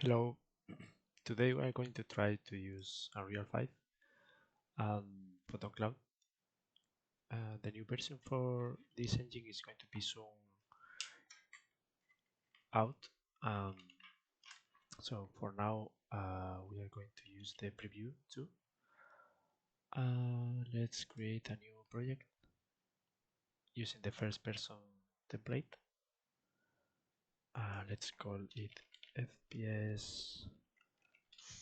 Hello, today we are going to try to use Unreal 5 and Photon Cloud. The new version for this engine is going to be soon out. Um, so for now, we are going to use the preview too. Let's create a new project using the first person template. Let's call it FPS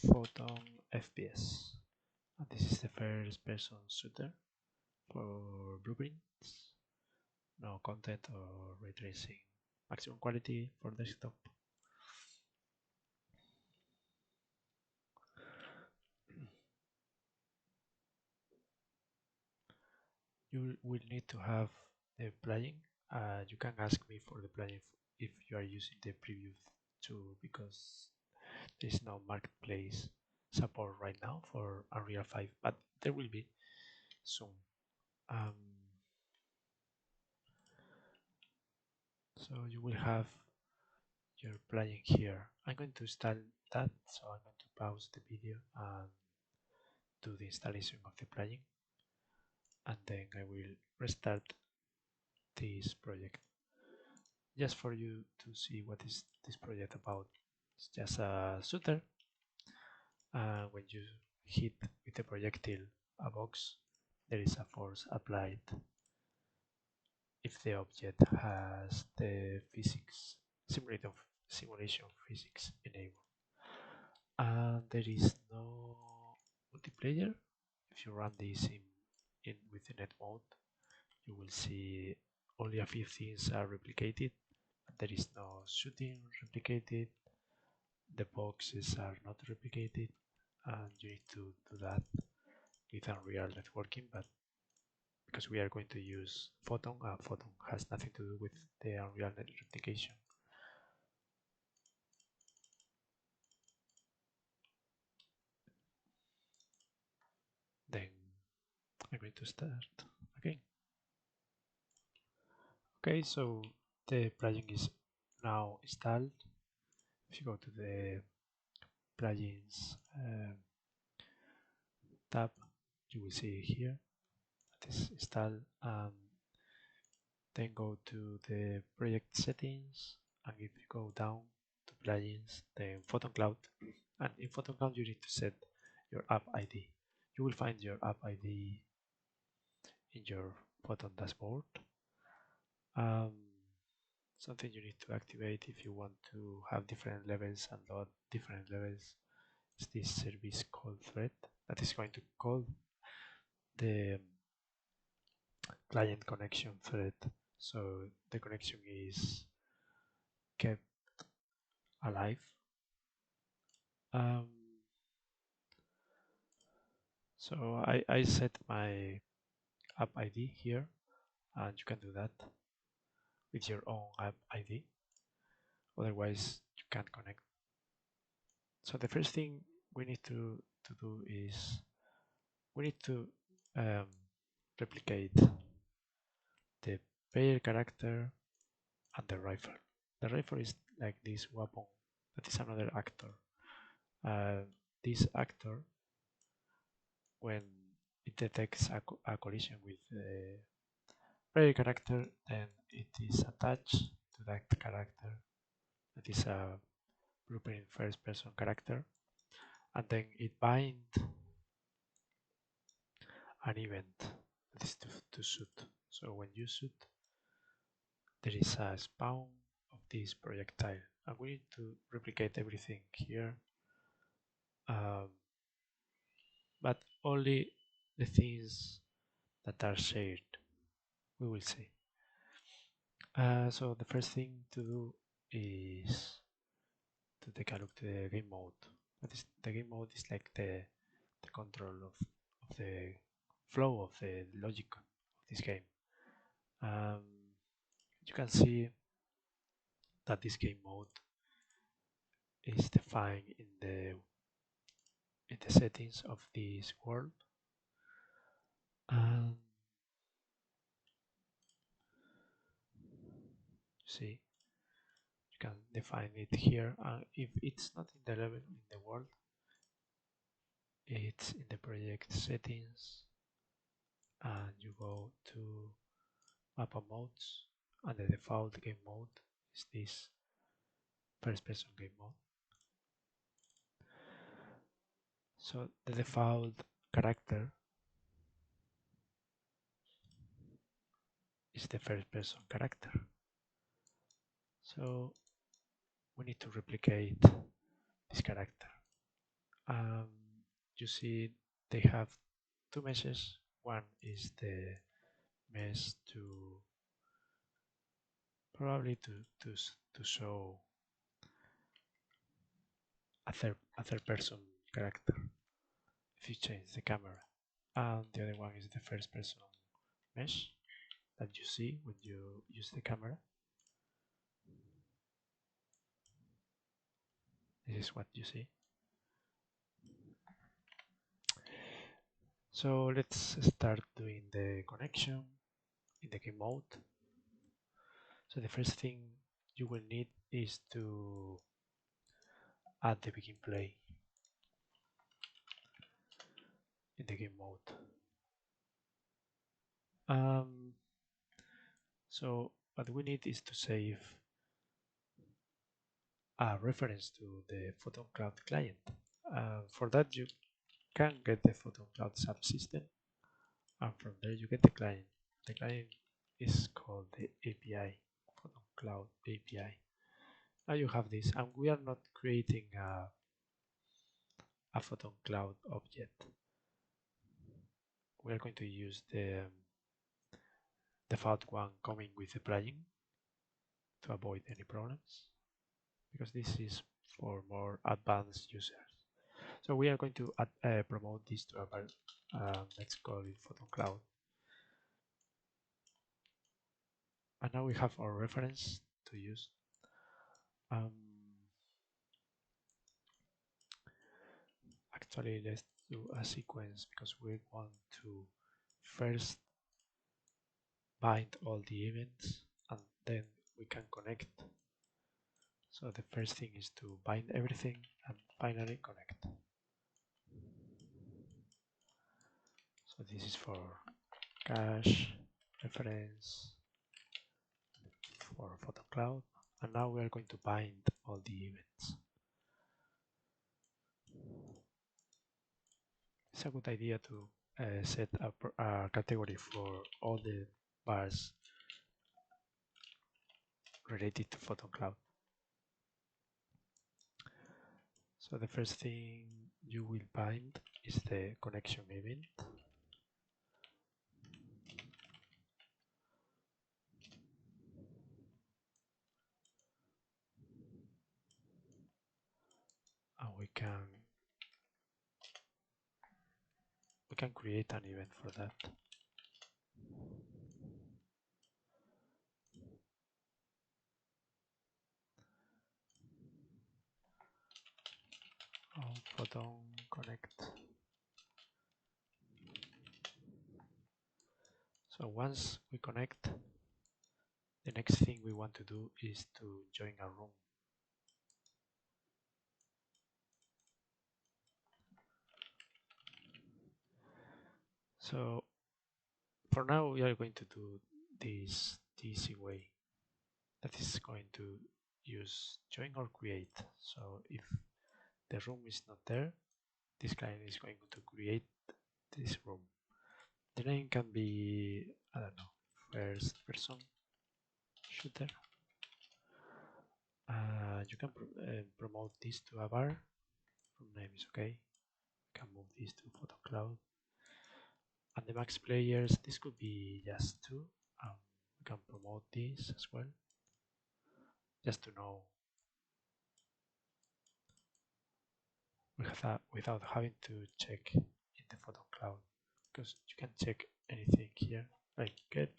Photon FPS. And this is the first person shooter for blueprints. No content or ray tracing. Maximum quality for desktop. You will need to have the plugin. You can ask me for the plugin if you are using the preview too, because there is no marketplace support right now for Unreal 5, but there will be soon. So you will have your plugin here. I'm going to install that, so I'm going to pause the video and do the installation of the plugin, and then I will restart this project just for you to see what is this project about. It's just a shooter, and when you hit with a projectile a box, there is a force applied if the object has the physics simulation physics enabled. And there is no multiplayer. If you run this in with the net mode, you will see only a few things are replicated. There is no shooting replicated, the boxes are not replicated, and you need to do that with Unreal networking, but because we are going to use Photon, Photon has nothing to do with the Unreal net replication. Then I'm going to start again. Okay, so the plugin is now installed. If you go to the plugins tab, you will see here that is installed. Then go to the project settings, and if you go down to plugins, then Photon Cloud, and in Photon Cloud you need to set your app ID. You will find your app ID in your Photon dashboard. Something you need to activate if you want to have different levels and load different levels is this service call thread that is going to call the client connection thread, so the connection is kept alive. So I set my app ID here, and you can do that with your own app ID, otherwise you can't connect. So the first thing we need to do is we need to replicate the player character and the rifle. The rifle is like this weapon that is another actor. This actor, when it detects a collision with the player character, then it is attached to that character. That is a blueprint first person character, and then it binds an event that is to shoot. So when you shoot, there is a spawn of this projectile, and we need to replicate everything here, but only the things that are shared, we will see. So the first thing to do is to take a look to the game mode. That is, the game mode is like the control of the flow of the logic of this game. You can see that this game mode is defined in the settings of this world. See, You can define it here, and if it's not in the level in the world, it's in the project settings, and you go to map modes, and the default game mode is this first person game mode. So the default character is the first person character. So we need to replicate this character. You see they have two meshes. One is the mesh to probably to show a third person character if you change the camera, and the other one is the first person mesh that you see when you use the camera. This is what you see. So let's start doing the connection in the game mode. So the first thing you will need is to add the begin play in the game mode. So what we need is to save a reference to the Photon Cloud client. For that you can get the Photon Cloud subsystem, and from there you get the client. The client is called the API, Photon Cloud API. Now you have this, and we are not creating a Photon Cloud object. We are going to use the default one coming with the plugin to avoid any problems, because this is for more advanced users. So we are going to promote this to our, let's call it Photon Cloud. And now we have our reference to use. Actually, let's do a sequence because we want to first bind all the events and then we can connect. So the first thing is to bind everything and finally connect. So this is for cache reference for Photon Cloud, and now we are going to bind all the events. It's a good idea to set a category for all the bars related to Photon Cloud. So the first thing you will bind is the connection event. And we can create an event for that. Photon connect. So once we connect, the next thing we want to do is to join a room. So for now we are going to do this the easy way, that is going to use join or create. So if the room is not there, this client is going to create this room. The name can be, I don't know, first person shooter. You can promote this to a bar. Room name is okay. You can move this to Photon Cloud. And the max players, this could be just 2. We can promote this as well, just to know without having to check in the Photon Cloud, because you can check anything here, like get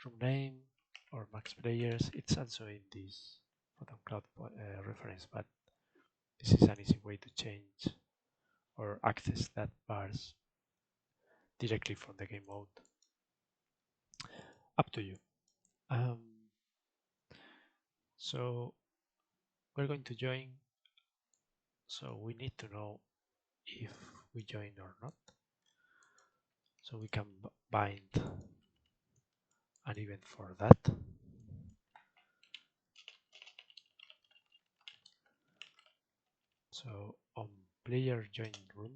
room name or max players. It's also in this Photon Cloud reference, but this is an easy way to change or access that bars directly from the game mode. Up to you. So we're going to join, so we need to know if we join or not. So we can bind an event for that. So on player join room,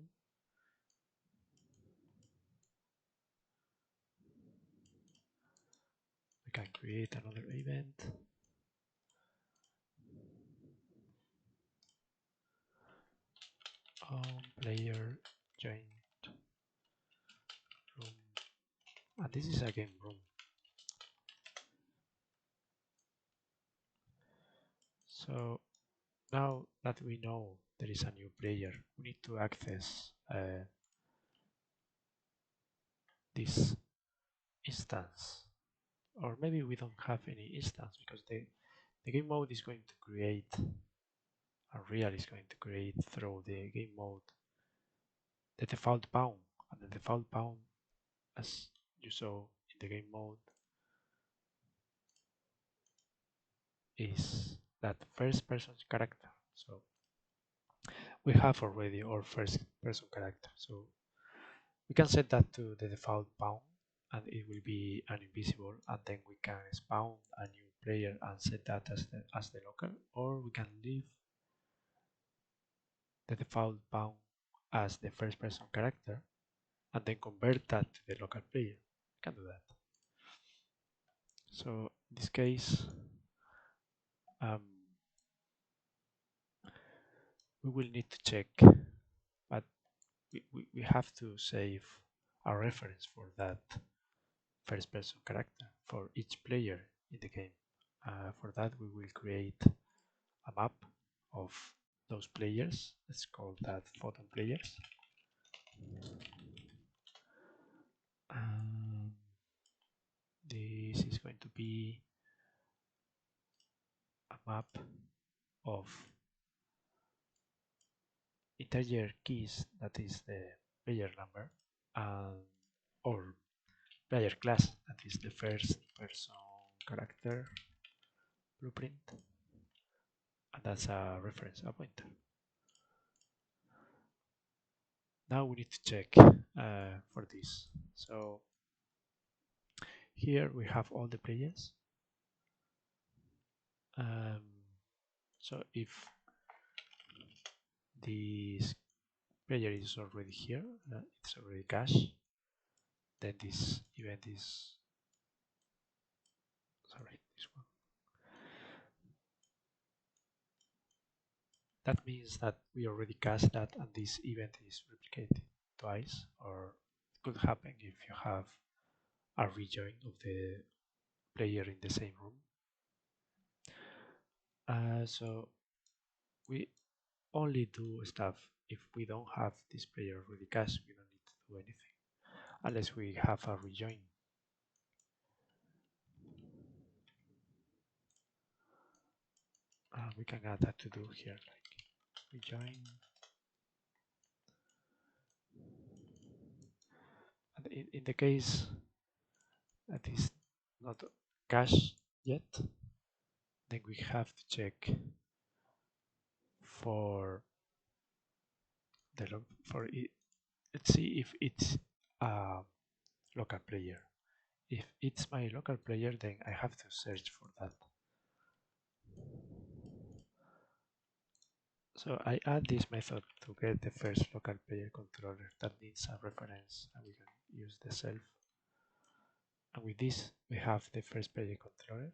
we can create another event. On player join room, and this is a game room. So now that we know there is a new player, we need to access this instance, or maybe we don't have any instance because the game mode is going to create, Unreal is going to create through the game mode the default bound, and the default bound, as you saw in the game mode, is that first person character. So we have already our first person character, so we can set that to the default bound and it will be an invisible, and then we can spawn a new player and set that as the local, or we can leave the default bound as the first person character and then convert that to the local player. We can do that. So in this case, we will need to check, but we have to save a reference for that first person character for each player in the game. For that, we will create a map of those players. Let's call that Photon players. This is going to be a map of integer keys, that is the player number, and or player class, that is the first person character blueprint, and that's a reference, a pointer. Now we need to check for this. So here we have all the players. So if this player is already here, it's already cached, then this event is, sorry, this one. That means that we already cached that and this event is replicated twice, or it could happen if you have a rejoin of the player in the same room. So we only do stuff if we don't have this player already cached. We don't need to do anything unless we have a rejoin. We can add that to do here, like rejoin. And in the case that is not cached yet, then we have to check for the for it. Let's see if it's a local player. If it's my local player, then I have to search for that. So I add this method to get the first local player controller that needs a reference, and we can use the self. And with this, we have the first player controller.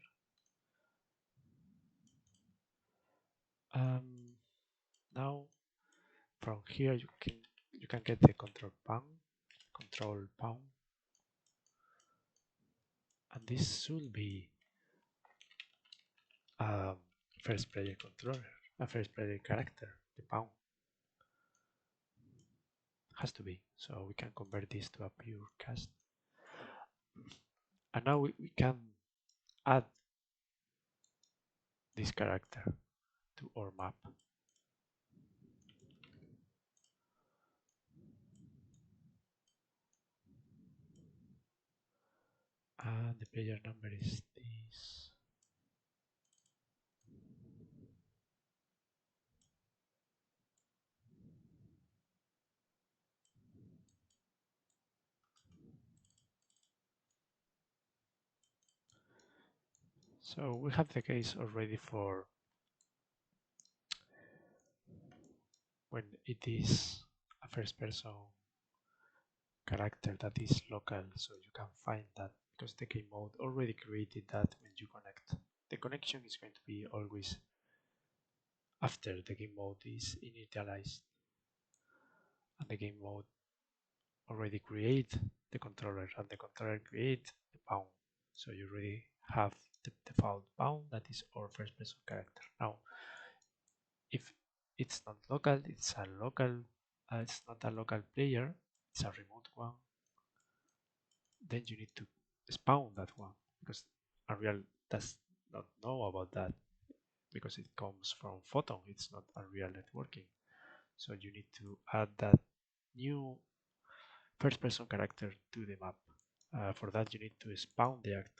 Now from here you can get the control pound, and this should be first player controller, a first player character. The pound has to be, so we can convert this to a pure cast. And now we can add this character to our map. And the player number is this. So we have the case already for when it is a first person character that is local, so you can find that because the game mode already created that when you connect. The connection is going to be always after the game mode is initialized, and the game mode already create the controller, and the controller create the bound. So you already have the default bound that is our first person character. Now, if it's not local, it's not a local player, it's a remote one, then you need to spawn that one because Unreal does not know about that because it comes from Photon, it's not Unreal networking. So you need to add that new first person character to the map. For that you need to spawn the actor.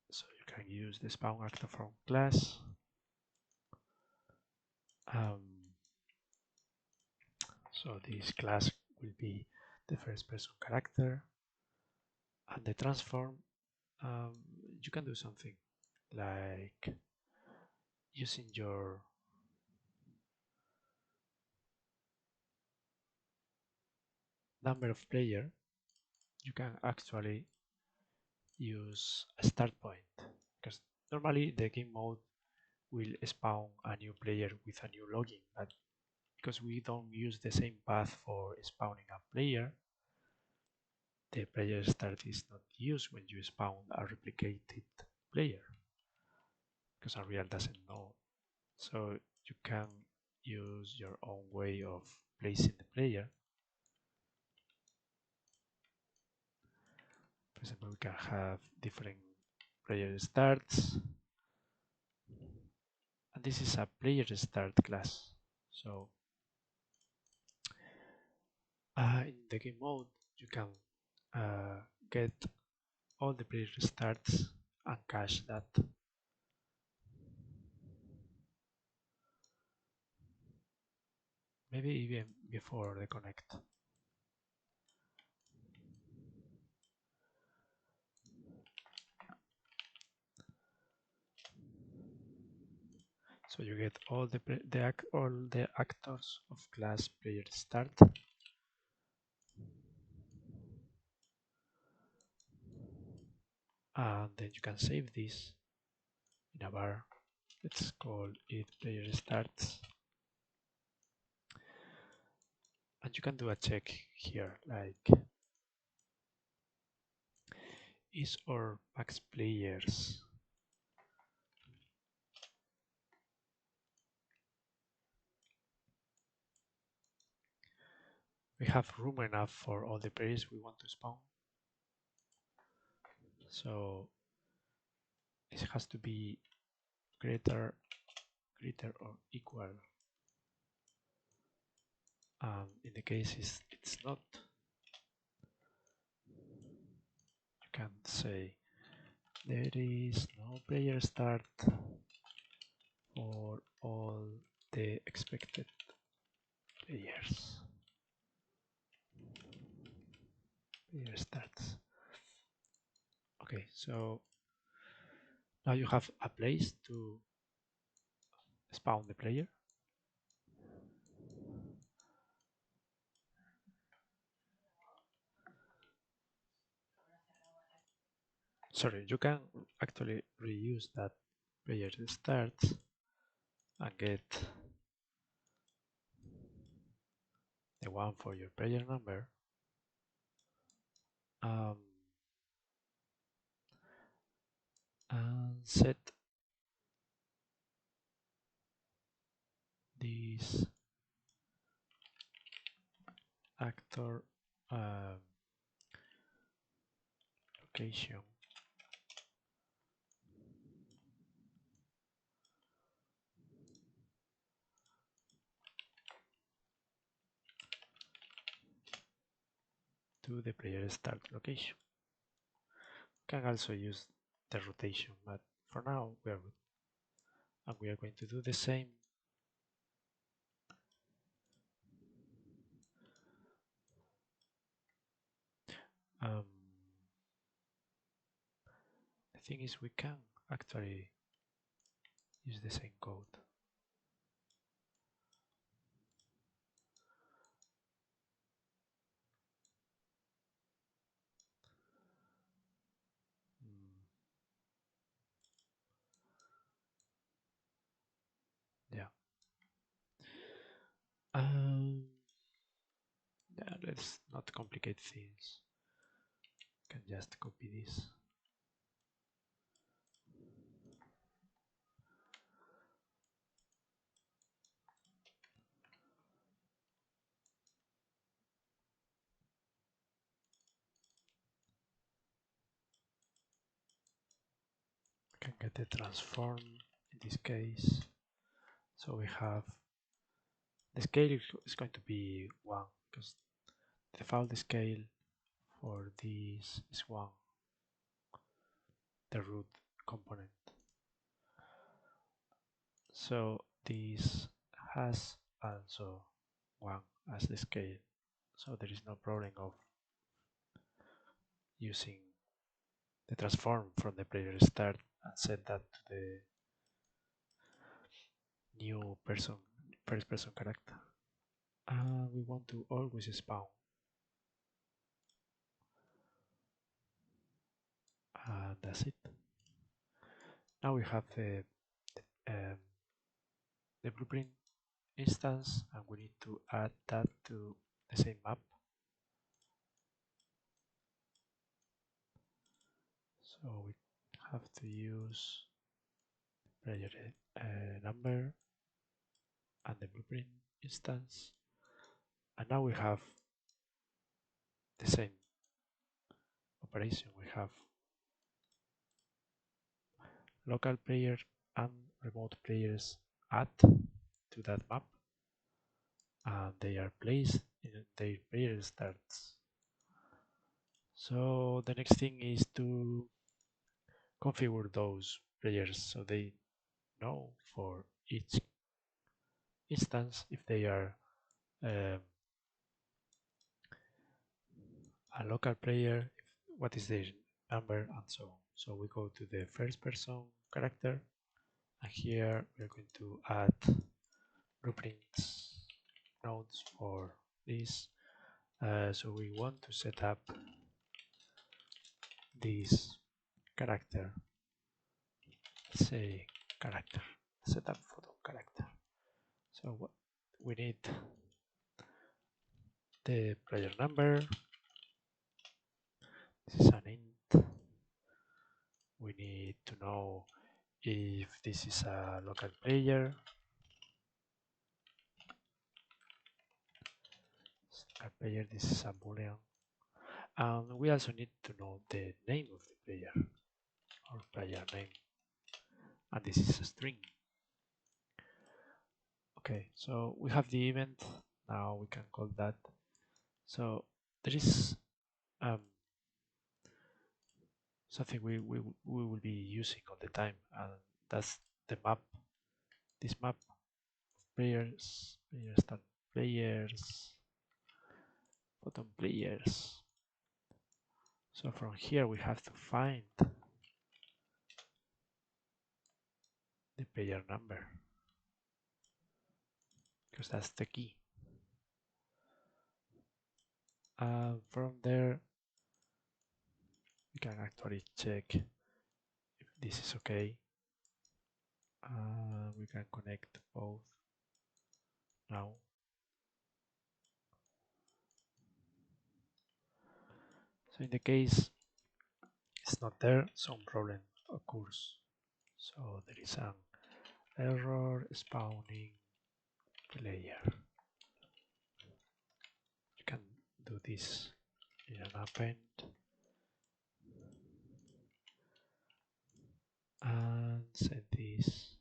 So you can use the spawn actor from class. So this class will be the first person character, and the transform, you can do something like using your number of player, you can actually use a start point because normally the game mode will spawn a new player with a new login, but because we don't use the same path for spawning a player, the player start is not used when you spawn a replicated player because Unreal doesn't know. So you can use your own way of placing the player. For example, we can have different player starts, and this is a player start class. So in the game mode, you can get all the player starts and cache that. Maybe even before the connect. So you get all the actors of class player start, and then you can save this in a var. Let's call it player starts, and you can do a check here like is our max players we have room enough for all the players we want to spawn. So it has to be greater or equal. In the case it's not, you can say there is no player start for all the expected players. Player starts. Okay, so now you have a place to spawn the player. Sorry, you can actually reuse that player starts and get the one for your player number. And set this actor location to the player start location. Can also use the rotation, but for now we are good. And we are going to do the same The thing is, we can actually use the same code. Yeah. Yeah, let's not complicate things. Can just copy this. Can get the transform in this case. So we have the scale is going to be 1 because the default scale for this is 1, the root component. So this has also 1 as the scale, so there is no problem of using the transform from the player start and set that to the new first person character. We want to always spawn, and that's it. Now we have um, the blueprint instance, and we need to add that to the same map. So we have to use player number and the blueprint instance, and now we have the same operation. We have local player and remote players add to that map, and they are placed in their player starts. So the next thing is to configure those players so they know for each instance if they are um, a local player, what is their number, and so on. So we go to the first person character, and here we're going to add blueprints nodes for this. So we want to set up this character, let's say character, setup photo character. So what we need, the player number, this is an int. We need to know if this is a local player, this is a boolean, and we also need to know the name of the player, or player name, and this is a string. Okay, so we have the event, now we can call that. So there is something we will be using all the time, and that's the map. This map of players, bottom players. So from here we have to find the player number, because that's the key. From there we can actually check if this is okay. We can connect both now. So in the case it's not there, some problem occurs. So there is an error spawning player. You can do this in an append and set this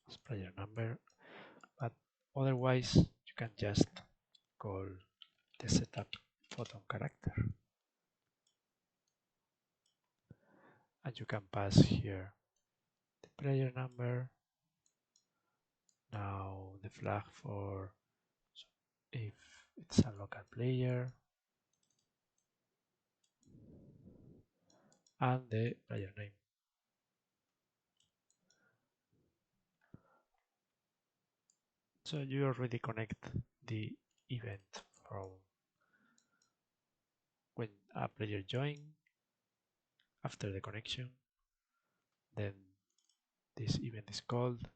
as player number, but otherwise you can just call the setup photon character, and you can pass here the player number. Now the flag for if it's a local player, and the player name. So you already connect the event from when a player join. After the connection, then this event is called.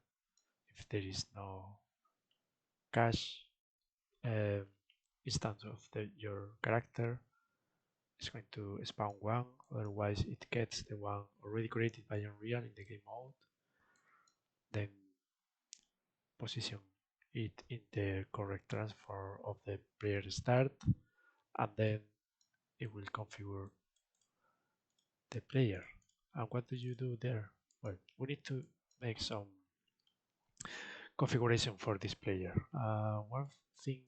If there is no cache instance of your character, it's going to spawn one, otherwise it gets the one already created by Unreal in the game mode, then position it in the correct transfer of the player start, and then it will configure the player. And what do you do there? Well, we need to make some configuration for this player. One thing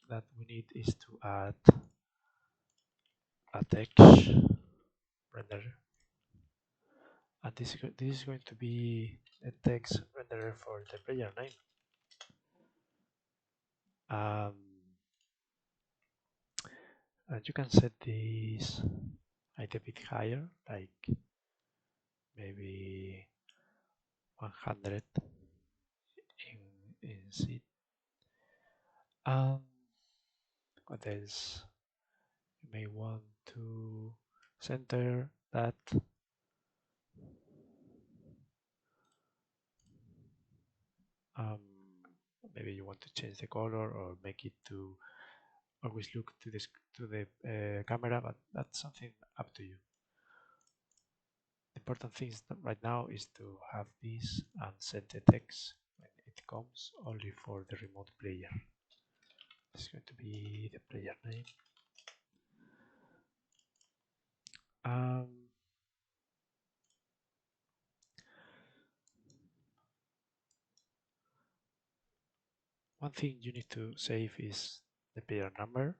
that we need is to add a text renderer, and this is going to be a text renderer for the player name. Um, and you can set this a little bit higher, like maybe 100 in seed. What else? You may want to center that. Um, Maybe you want to change the color or make it to always look to the camera, but that's something up to you. The important thing right now is to have this and set the text when it comes only for the remote player. This is going to be the player name. One thing you need to save is the player number.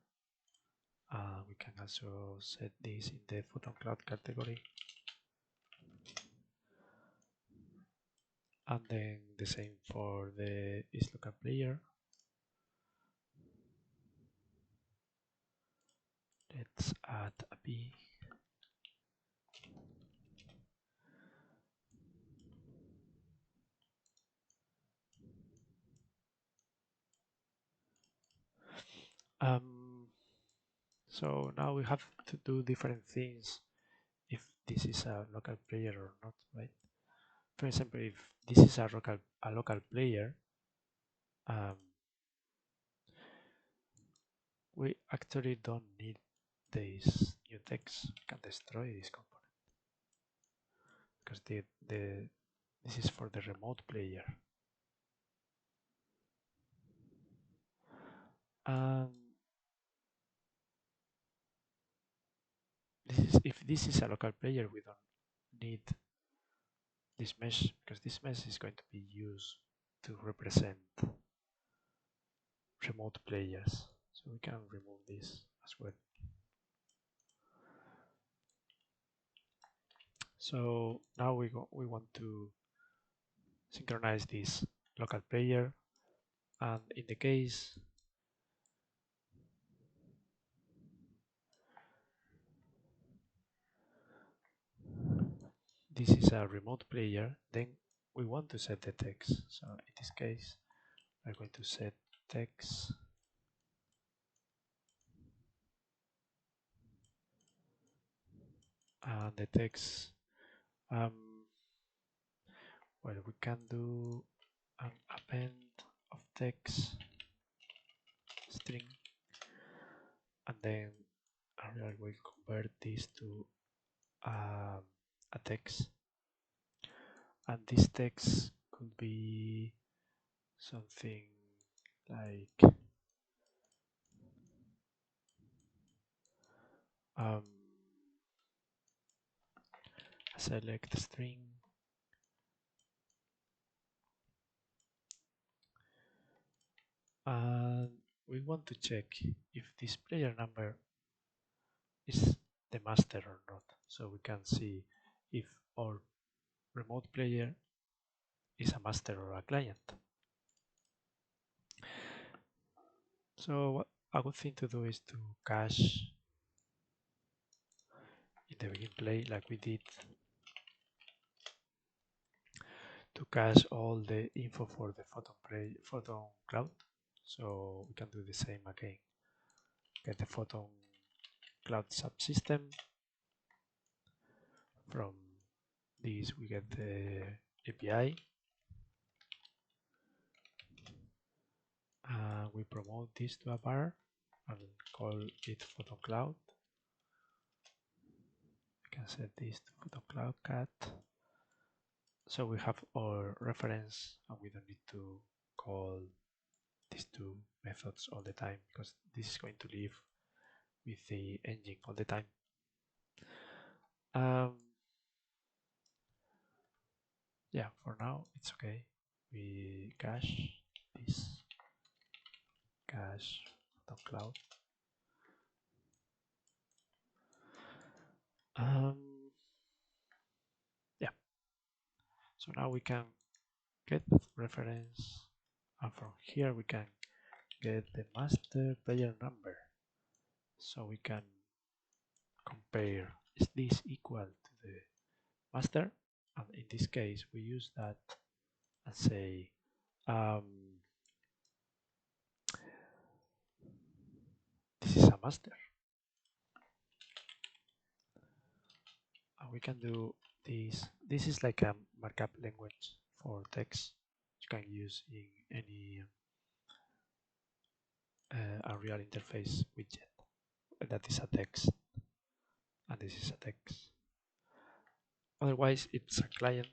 We can also set this in the Photon Cloud category. And then the same for the isLocal player. Let's add a P. So now we have to do different things if this is a local player or not, right? For example, if this is a local player, we actually don't need this new text. We can destroy this component because this is for the remote player. If this is a local player, we don't need this mesh because this mesh is going to be used to represent remote players. So we can remove this as well. So now we want to synchronize this local player, and in the case this is a remote player, then we want to set the text. So in this case, we're going to set text and the text. Well, we can do an append of text string, and then I will convert this to a text, and this text could be something like select string, and we want to check if this player number is the master or not, so we can see if our remote player is a master or a client. So a good thing to do is to cache in the begin play like we did, to cache all the info for the Photon Cloud. So we can do the same again. Get the Photon Cloud subsystem. From this we get the API. We promote this to a var and call it Photon Cloud. We can set this to Photon Cloud cat. So we have our reference and we don't need to call these two methods all the time because this is going to live with the engine all the time. Yeah, for now it's okay. We cache this, cache Photon Cloud. Yeah. So now we can get the reference, and from here we can get the master player number. So we can compare, is this equal to the master? And in this case we use that and say this is a master. And we can do this. This is like a markup language for text you can use in any Unreal interface widget. That is a text, and this is a text. Otherwise, it's a client.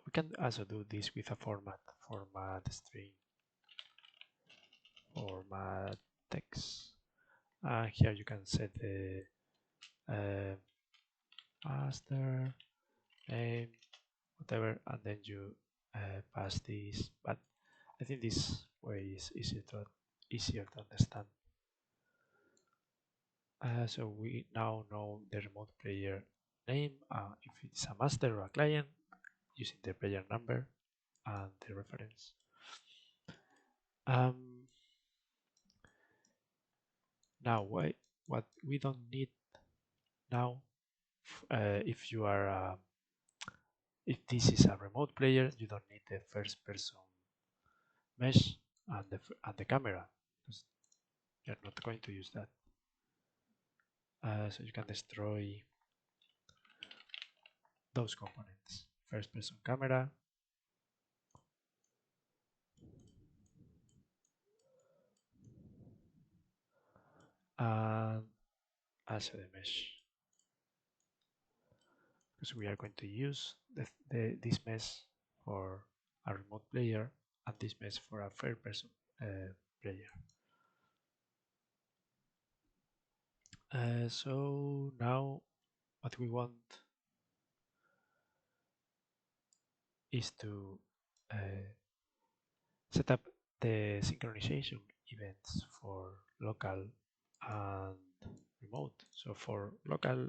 We can also do this with a format string, format text. Here you can set the master name, whatever, and then you pass this. But I think this way is easier to understand. So we now know the remote player name, if it's a master or a client, using the player number and the reference. Now, what we don't need now, if you are if this is a remote player, you don't need the first person mesh and the camera, because you're not going to use that. So you can destroy those components. First person camera, and also the mesh, because we are going to use this mesh for a remote player and this mesh for a third person player. So now what we want is to set up the synchronization events for local and remote. So for local,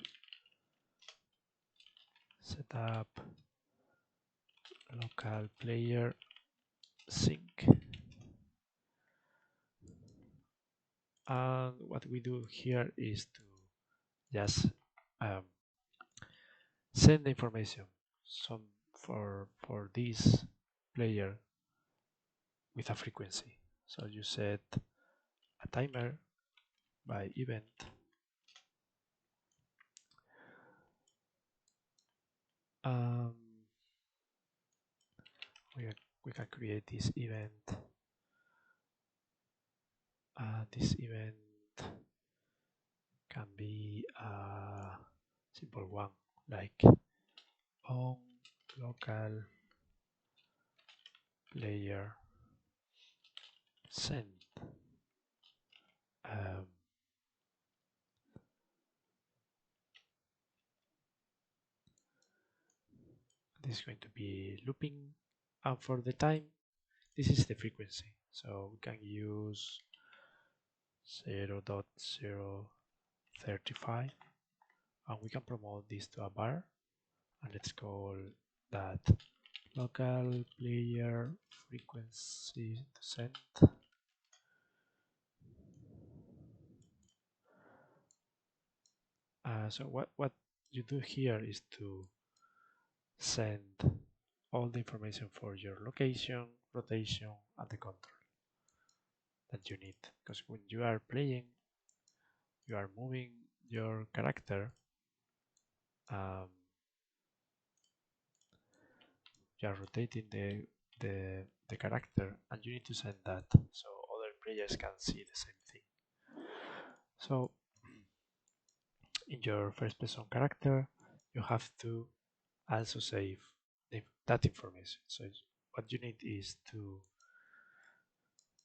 set up local player sync, and what we do here is to just send the information for this player with a frequency. So you set a timer by event, we can create this event. This event can be a simple one, like on local player send. This is going to be looping, and for the time, this is the frequency. So we can use 0.035, and we can promote this to a var, and let's call that local player frequency to send. So what you do here is to send all the information for your location, rotation, and the control that you need. Because when you are playing, you are moving your character, um, you are rotating the character, and you need to send that so other players can see the same thing. So in your first person character, you have to also save that information. So what you need is to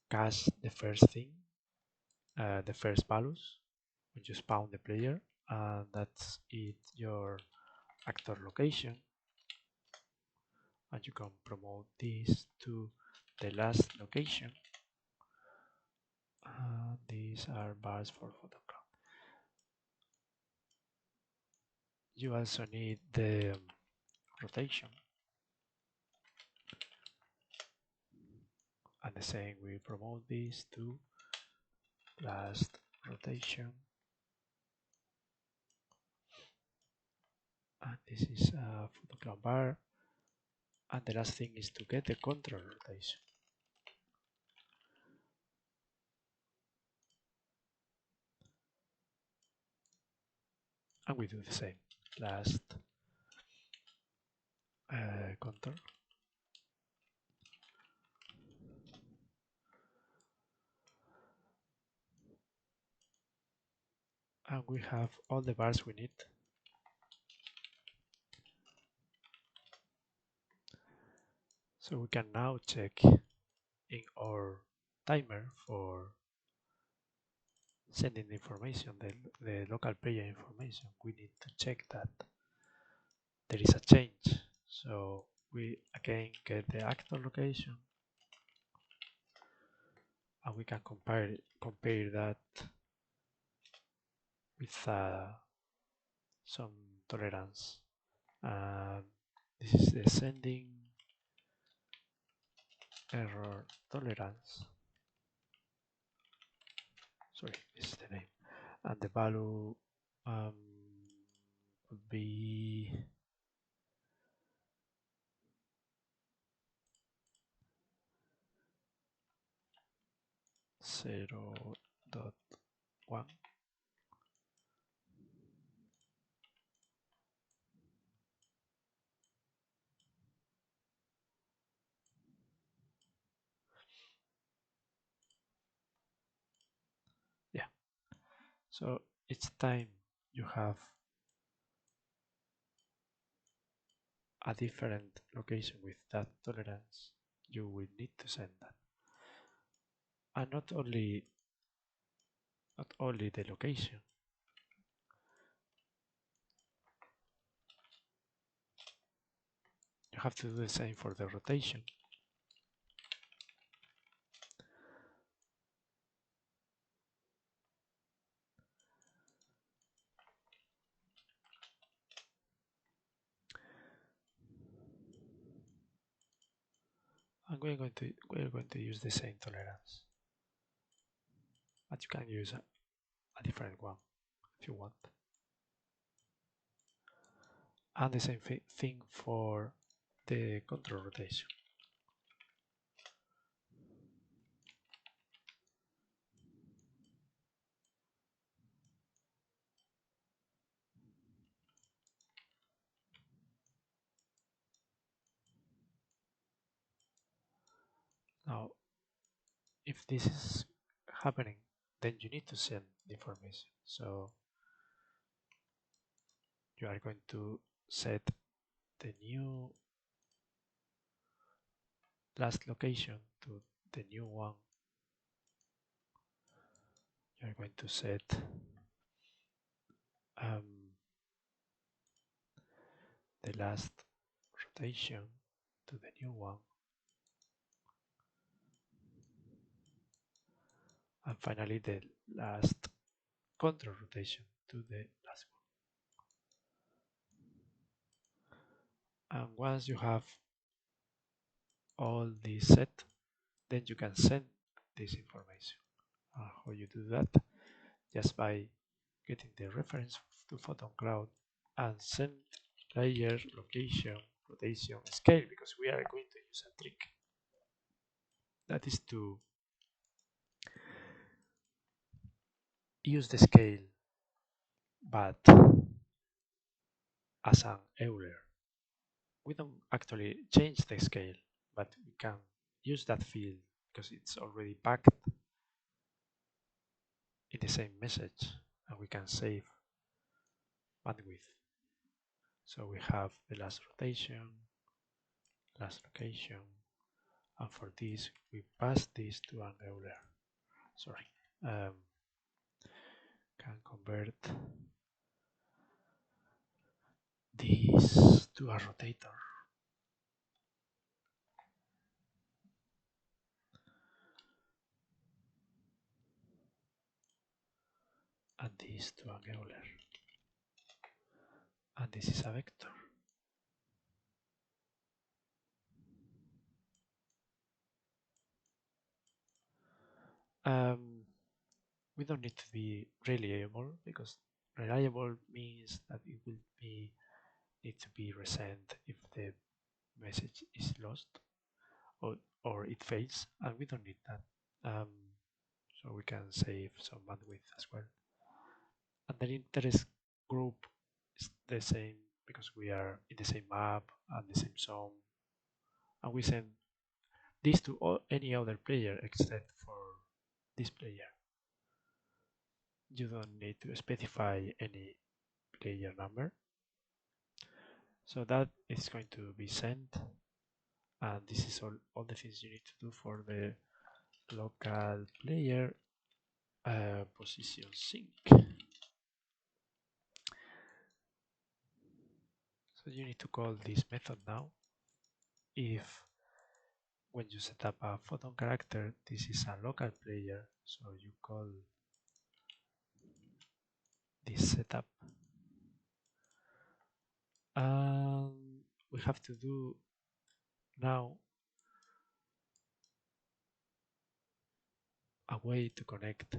cache the first thing, the first values when you spawn the player, and that's it, your actor location, and you can promote this to the last location. These are bars for Photon Cloud. You also need the rotation, and the same, we promote this to last rotation, and this is a Photon Cloud bar, and the last thing is to get the control rotation. And we do the same, last contour. And we have all the bars we need. So we can now check in our timer for sending the information, the local player information. We need to check that there is a change. So we again get the actor location, and we can compare that with some tolerance. This is the sending error tolerance. Sorry, this is the name, and the value would be 0.1. Yeah. So each time you have a different location with that tolerance, you will need to send that. And not only the location. You have to do the same for the rotation. And we're going to use the same tolerance, but you can use a different one if you want. And the same thing for the control rotation. Now, if this is happening, then you need to send the information. So you are going to set the new last location to the new one. You are going to set the last rotation to the new one, and finally the last control rotation to the last one. And once you have all this set, then you can send this information. How you do that? Just by getting the reference to Photon Cloud and send player, location, rotation, scale, because we are going to use a trick. That is to use the scale, but as an Euler. We don't actually change the scale, but we can use that field because it's already packed in the same message, and we can save bandwidth. So we have the last rotation, last location, and for this we pass this to an Euler. Sorry, can convert this to a rotator. And this to an Euler. And this is a vector. We don't need to be reliable because reliable means that it will need to be resent if the message is lost or it fails, and we don't need that. So we can save some bandwidth as well. And the interest group is the same because we are in the same map and the same zone, and we send this to any other player except for this player. You don't need to specify any player number. So that is going to be sent, and this is all the things you need to do for the local player position sync. So you need to call this method now. If when you set up a photon character, this is a local player, so you call this setup. We have to do now a way to connect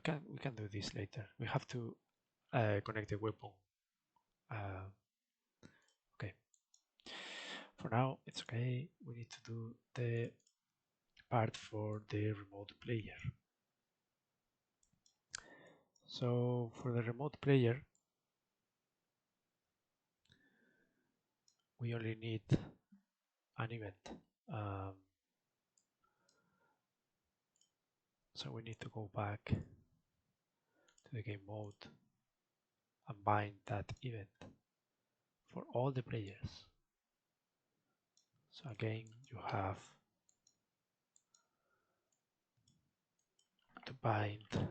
we can do this later. We have to connect the weapon. Okay. For now, it's okay. We need to do the part for the remote player. So for the remote player, we only need an event. So we need to go back to the game mode and bind that event for all the players. So again, you have to bind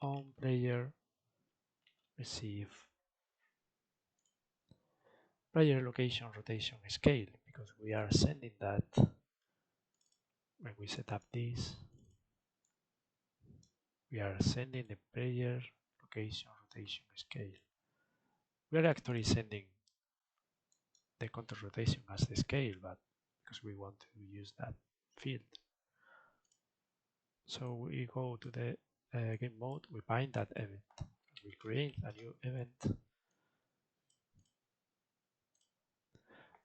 on player receive player location rotation scale, because we are sending that when we set up this. We are sending the player location rotation scale. We are actually sending the contour rotation as the scale, but because we want to use that field. So we go to the game mode, we bind that event, we create a new event,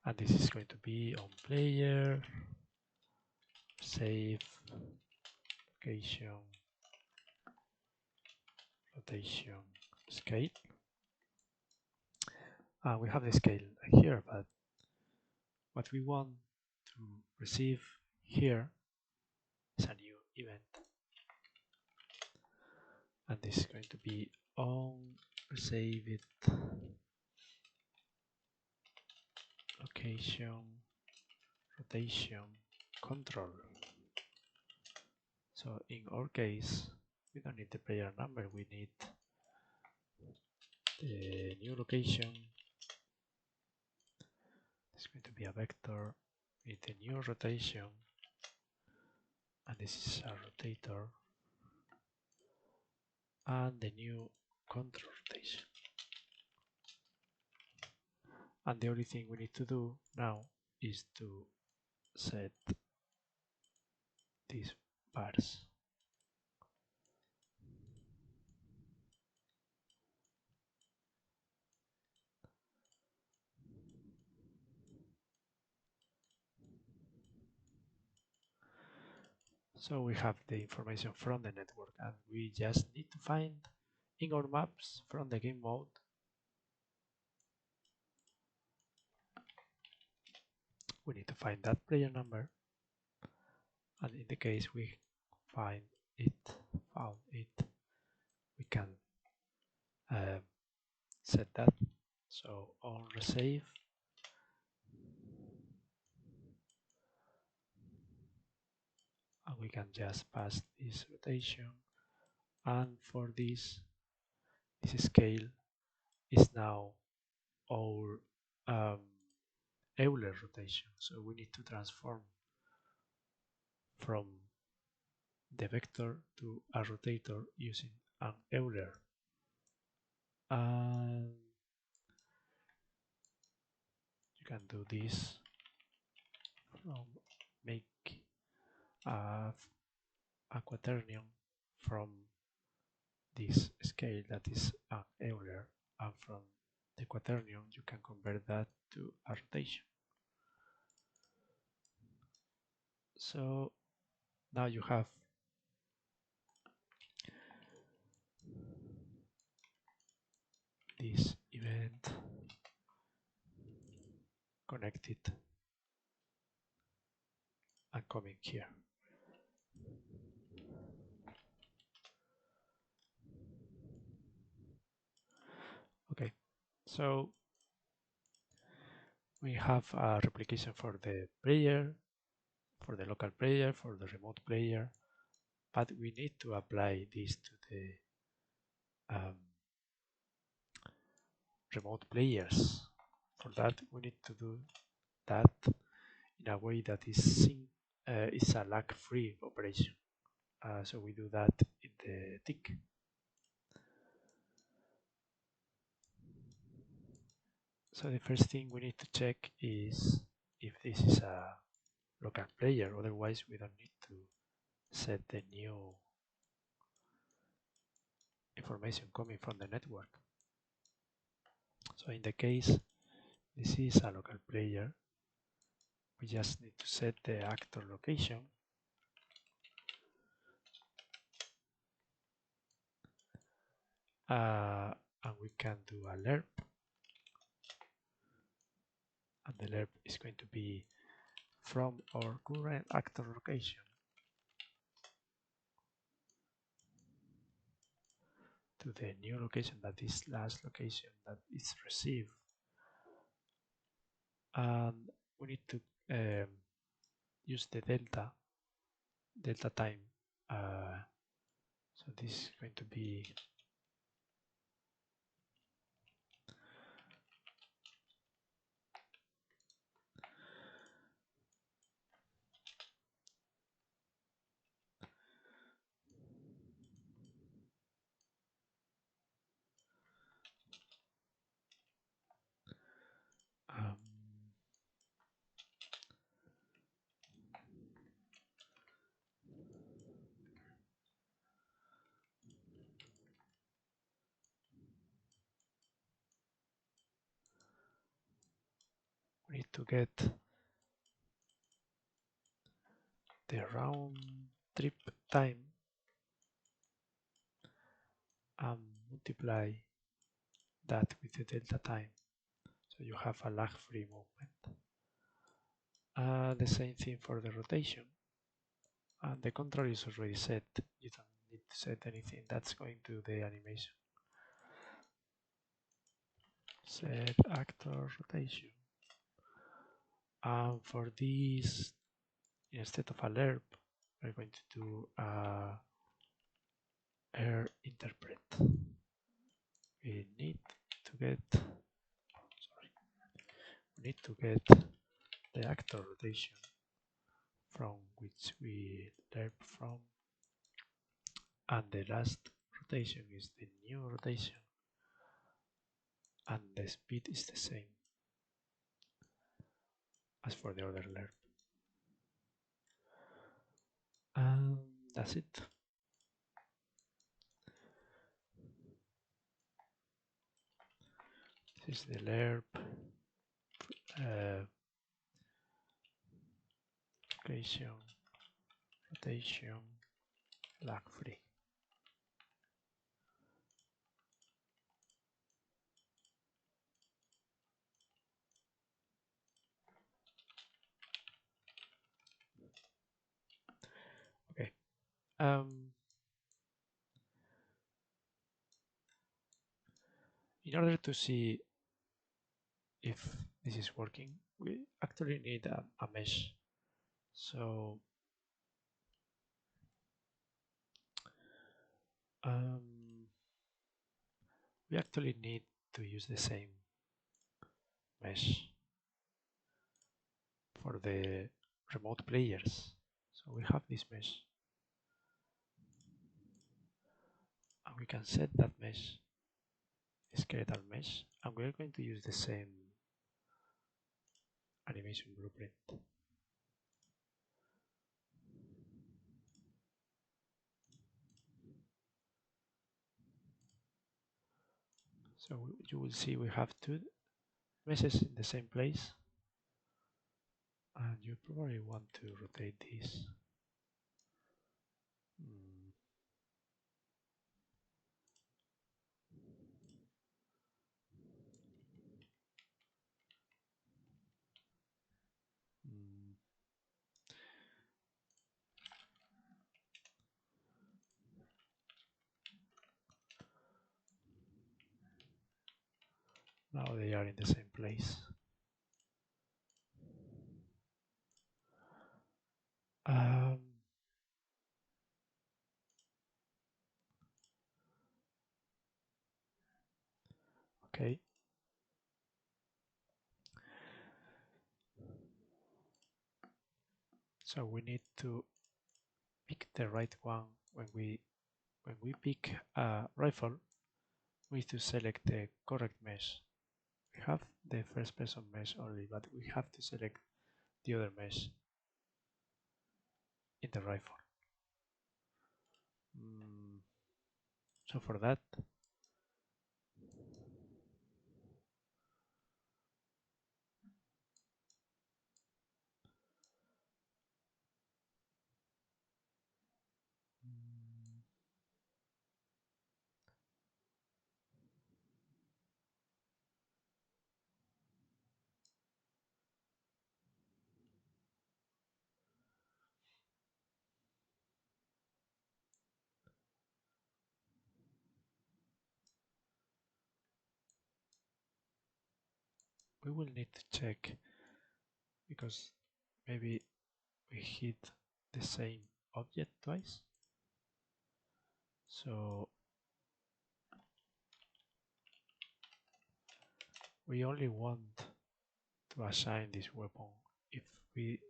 and this is going to be on player save location rotation scale. We have the scale here, but what we want to receive here is a new event, and this is going to be on save it location rotation control. So in our case, we don't need the player number, we need the new location. It's going to be a vector with the new rotation and this is a rotator, and the new control rotation. And the only thing we need to do now is to set these bars. So we have the information from the network, and we just need to find in our maps from the game mode we need to find that player number, and in the case we found it, we can set that. So on resave, and we can just pass this rotation, and for this scale is now our Euler rotation. So we need to transform from the vector to a rotator using an Euler. And you can do this from make a quaternion from this scale that is an Euler, and from the quaternion you can convert that to a rotation. So now you have this event connected and coming here. Okay, so we have a replication for the player, for the local player, for the remote player, but we need to apply this to the remote players. For that, we need to do that in a way that is a lag-free operation. So we do that in the tick. So the first thing we need to check is if this is a local player, otherwise we don't need to set the new information coming from the network. So in the case this is a local player, we just need to set the actor location, and we can do a lerp, and the lerp is going to be from our current actor location to the new location, that is last location that is received. And we need to use the delta time. So this is going to be we need to get the round trip time and multiply that with the delta time, so you have a lag-free movement. The same thing for the rotation, and the control is already set. You don't need to set anything. That's going to the animation. Set actor rotation, and for this, instead of a lerp, we're going to do a air interpret. We need to get the actor rotation from which we learn from, and the last rotation is the new rotation, and the speed is the same as for the other lerp. And that's it. This is the lerp rotation, lag free. Okay. In order to see if this is working, we actually need a mesh. So we actually need to use the same mesh for the remote players. So we have this mesh, and we can set that mesh, skeletal mesh, and we're going to use the same animation blueprint. So you will see we have two meshes in the same place, and you probably want to rotate this. Now they are in the same place. Okay. So we need to pick the right one. When we pick a rifle, we need to select the correct mesh. We have the first person mesh only, but we have to select the other mesh in the rifle. So for that, we will need to check, because maybe we hit the same object twice. So we only want to assign this weapon if we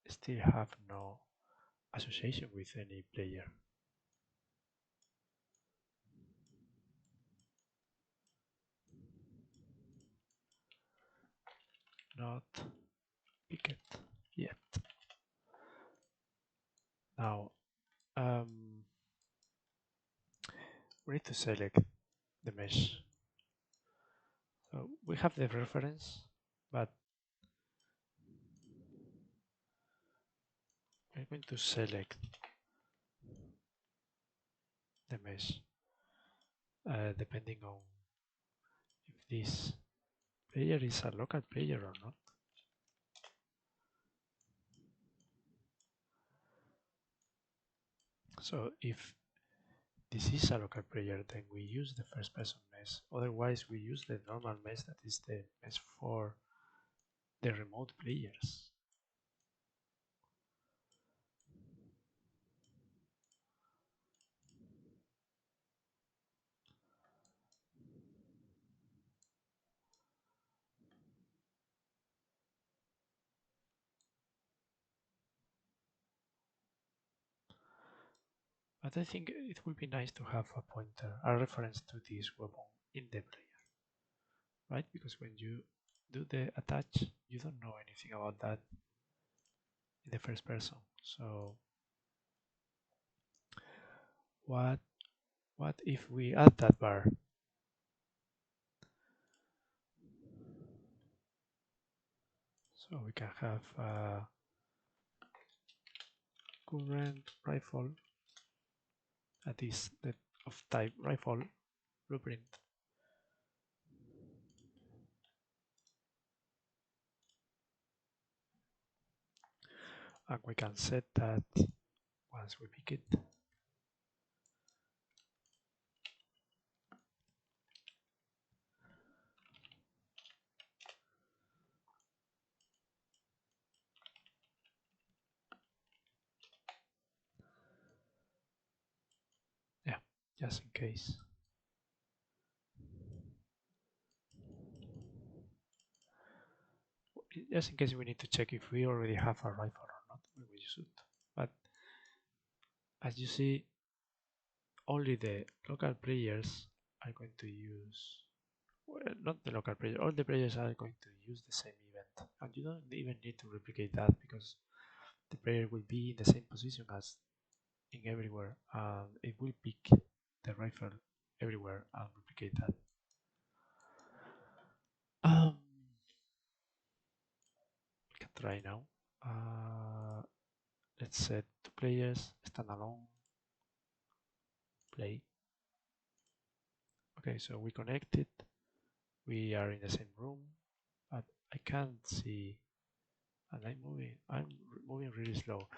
still have no association with any player. Not picked yet. Now we need to select the mesh. So we have the reference, but we're going to select the mesh depending on if this player is a local player or not. So if this is a local player, then we use the first person mesh. Otherwise, we use the normal mesh, that is the mesh for the remote players. But I think it would be nice to have a pointer, a reference to this weapon in the player, right? Because when you do the attach, you don't know anything about that in the first person. So what if we add that bar? So we can have current rifle that is the of type rifle blueprint. And we can set that once we pick it. Yeah, just in case. Just in case we need to check if we already have a rifle or not when we shoot. But as you see, only the local players are going to use, well, not the local players, all the players are going to use the same event. And you don't even need to replicate that because the player will be in the same position as in everywhere and it will pick the rifle everywhere and replicate that. We can try now. Let's set 2 players, standalone, play. Okay, so we connected. We are in the same room, but I can't see, and I'm moving really slow.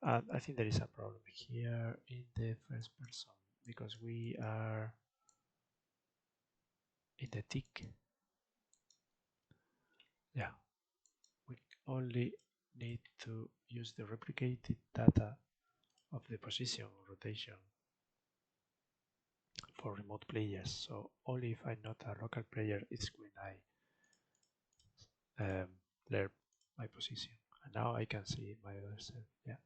And I think there is a problem here in the first person because we are in the tick. Yeah, we only need to use the replicated data of the position rotation for remote players. So only if I'm not a local player is when I learn my position. And now I can see my other self. Yeah.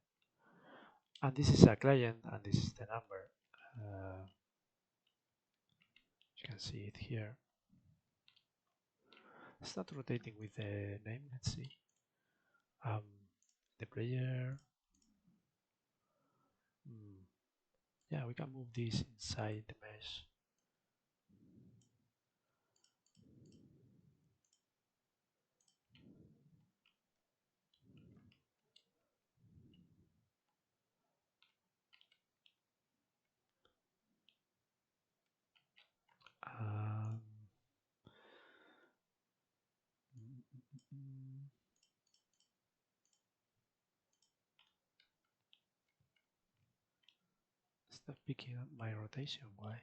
And this is a client and this is the number. You can see it here. It's not rotating with the name. Let's see. The player. Yeah, we can move this inside the mesh. Um, it's not picking up my rotation. Why?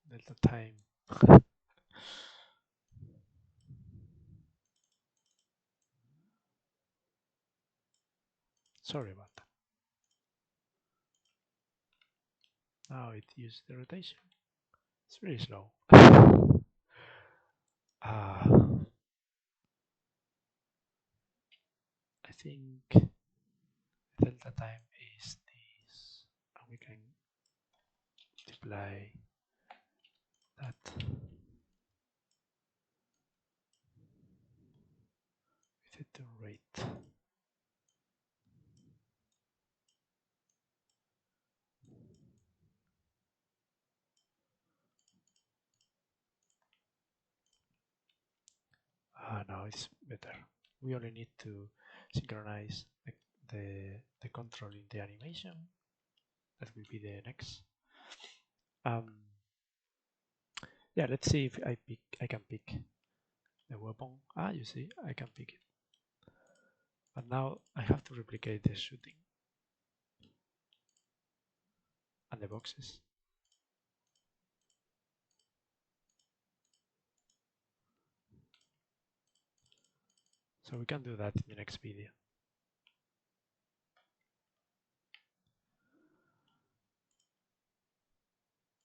Delta time. Sorry about that. Now it used the rotation. It's really slow. I think delta time is this, and we can multiply that with the rate. Now it's better. We only need to synchronize the control in the animation. That will be the next. Yeah, let's see if I can pick the weapon. You see, I can pick it. But now I have to replicate the shooting and the boxes. So we can do that in the next video.